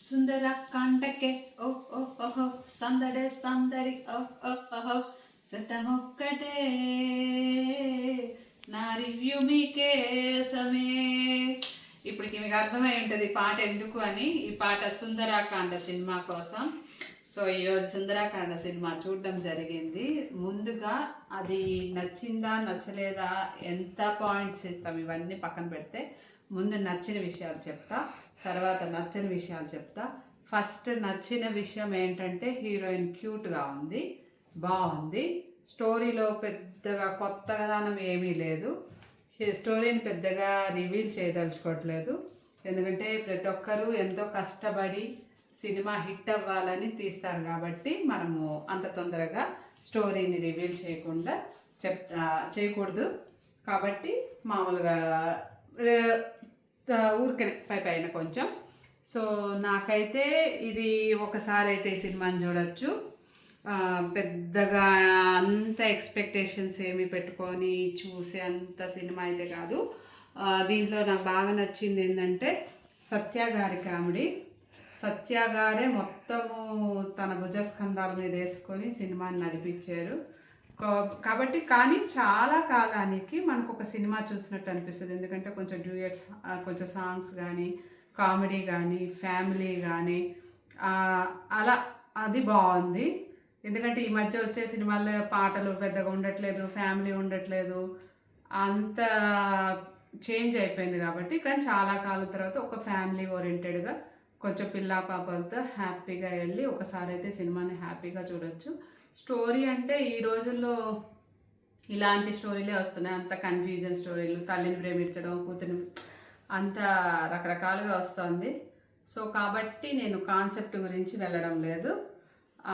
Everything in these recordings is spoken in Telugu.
సుందరకాండకే ఓ ఓ ఓహో సందడే సందడి ఓ ఓ ఓహో శతమొక్కటే నా రివ్యూ మీకేసమే. ఇప్పటికి మీకు అర్థమై ఉంటుంది పాట ఎందుకు అని. ఈ పాట సుందరాకాండ సినిమా కోసం. సో ఈరోజు సుందరాకాండ సినిమా చూడడం జరిగింది. ముందుగా అది నచ్చిందా నచ్చలేదా, ఎంత పాయింట్స్ ఇస్తాం ఇవన్నీ పక్కన పెడితే, ముందు నచ్చిన విషయాలు చెప్తా, తర్వాత నచ్చని విషయాలు చెప్తా. ఫస్ట్ నచ్చిన విషయం ఏంటంటే హీరోయిన్ క్యూట్గా ఉంది, బాగుంది. స్టోరీలో పెద్దగా కొత్తగానం ఏమీ లేదు. స్టోరీని పెద్దగా రివీల్ చేయదలుచుకోవట్లేదు, ఎందుకంటే ప్రతి ఒక్కరూ ఎంతో కష్టపడి సినిమా హిట్ అవ్వాలని తీస్తారు కాబట్టి మనము అంత తొందరగా స్టోరీని రివీల్ చేయకుండా చేయకూడదు. కాబట్టి మామూలుగా ఊరికనే పైన కొంచెం. సో నాకైతే ఇది ఒకసారి అయితే ఈ సినిమాని చూడొచ్చు. పెద్దగా అంత ఎక్స్పెక్టేషన్స్ ఏమి పెట్టుకొని చూసే అంత సినిమా అయితే కాదు. దీంట్లో నాకు బాగా నచ్చింది ఏంటంటే సత్య గారి కామెడీ. సత్య గారే మొత్తము తన భుజస్కంధాల మీద వేసుకొని సినిమాని నడిపించారు కాబట్టి. కానీ చాలా కాలానికి మనకు ఒక సినిమా చూసినట్టు అనిపిస్తుంది, ఎందుకంటే కొంచెం డ్యూయట్స్, కొంచెం సాంగ్స్ కానీ, కామెడీ కానీ, ఫ్యామిలీ కానీ అలా అది బాగుంది. ఎందుకంటే ఈ మధ్య వచ్చే సినిమాల్లో పాటలు పెద్దగా ఉండట్లేదు, ఫ్యామిలీ ఉండట్లేదు, అంత చేంజ్ అయిపోయింది కాబట్టి. కానీ చాలా కాలం తర్వాత ఒక ఫ్యామిలీ ఓరియంటెడ్గా కొంచెం పిల్లా పాపలతో హ్యాపీగా వెళ్ళి ఒకసారి అయితే సినిమాని హ్యాపీగా చూడొచ్చు. స్టోరీ అంటే ఈ రోజుల్లో ఇలాంటి స్టోరీలే వస్తున్నాయి, అంత కన్ఫ్యూజన్ స్టోరీలు, తల్లిని ప్రేమించడం, కూతురిని, అంత రకరకాలుగా వస్తుంది. సో కాబట్టి నేను కాన్సెప్ట్ గురించి వెళ్ళడం లేదు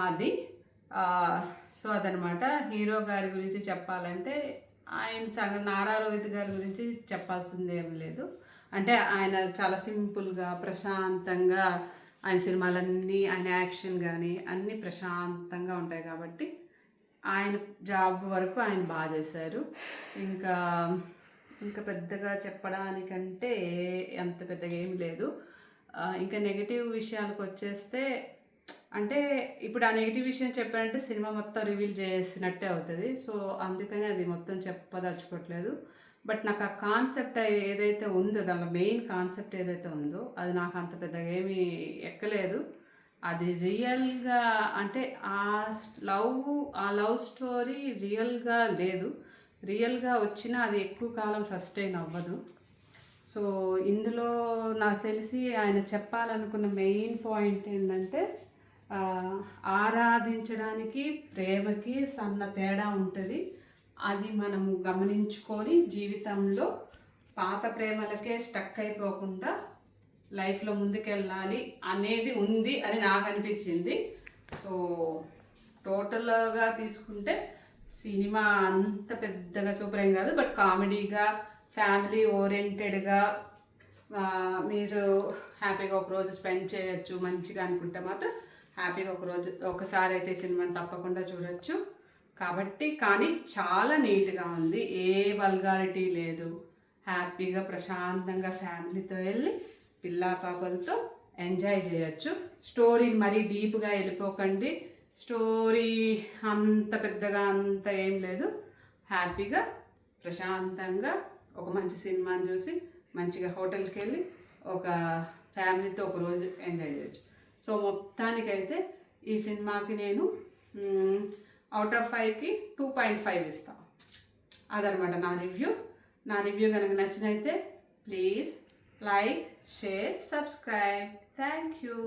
అది. సో అదనమాట. హీరో గారి గురించి చెప్పాలంటే ఆయన నారా రోహిత్ గారి గురించి చెప్పాల్సింది ఏమి లేదు. అంటే ఆయన చాలా సింపుల్గా ప్రశాంతంగా ఆయన సినిమాలన్నీ, ఆయన యాక్షన్ కానీ అన్నీ ప్రశాంతంగా ఉంటాయి కాబట్టి ఆయన జాబ్ వరకు ఆయన బాగా చేశారు. ఇంకా పెద్దగా చెప్పడానికంటే అంత పెద్దగా ఏమి లేదు. ఇంకా నెగిటివ్ విషయాలకు వచ్చేస్తే, అంటే ఇప్పుడు ఆ నెగిటివ్ విషయం చెప్పారంటే సినిమా మొత్తం రివీల్ చేసినట్టే అవుతుంది. సో అందుకని అది మొత్తం చెప్పదలుచుకోవట్లేదు. బట్ నాకు ఆ కాన్సెప్ట్ ఏదైతే ఉందో, దానిలో మెయిన్ కాన్సెప్ట్ ఏదైతే ఉందో అది నాకు అంత పెద్దగా ఏమీ ఎక్కలేదు. అది రియల్గా అంటే ఆ లవ్ స్టోరీ రియల్గా లేదు. రియల్గా వచ్చినా అది ఎక్కువ కాలం సస్టైన్ అవ్వదు. సో ఇందులో నాకు తెలిసి ఆయన చెప్పాలనుకున్న మెయిన్ పాయింట్ ఏంటంటే, ఆరాధించడానికి ప్రేమకి సన్న తేడా ఉంటుంది. అది మనము గమనించుకొని జీవితంలో పాత ప్రేమలకే స్టక్ అయిపోకుండా లైఫ్లో ముందుకెళ్ళాలి అనేది ఉంది అని నాకు అనిపించింది. సో టోటల్గా తీసుకుంటే సినిమా అంత పెద్దగా సూపర్ ఏం కాదు, బట్ కామెడీగా, ఫ్యామిలీ ఓరియంటెడ్గా మీరు హ్యాపీగా ఒకరోజు స్పెండ్ చేయొచ్చు మంచిగా అనుకుంటే మాత్రం హ్యాపీగా ఒకసారి అయితే సినిమాని తప్పకుండా చూడొచ్చు కాబట్టి. కానీ చాలా నీట్గా ఉంది, ఏ వల్గారిటీ లేదు. హ్యాపీగా ప్రశాంతంగా ఫ్యామిలీతో వెళ్ళి పిల్లా పాపలతో ఎంజాయ్ చేయొచ్చు. స్టోరీని మరీ డీప్గా వెళ్ళిపోకండి, స్టోరీ అంత పెద్దగా అంత ఏం లేదు. హ్యాపీగా ప్రశాంతంగా ఒక మంచి సినిమాని చూసి మంచిగా హోటల్కి వెళ్ళి ఒక ఫ్యామిలీతో ఒకరోజు ఎంజాయ్ చేయొచ్చు. సో మొత్తానికైతే ఈ సినిమాకి నేను అవుట్ ఆఫ్ 5కి 2.5 ఇస్తాను. అదనమాట నా రివ్యూ. నా రివ్యూ కనుక నచ్చినైతే please like, share, subscribe. Thank you.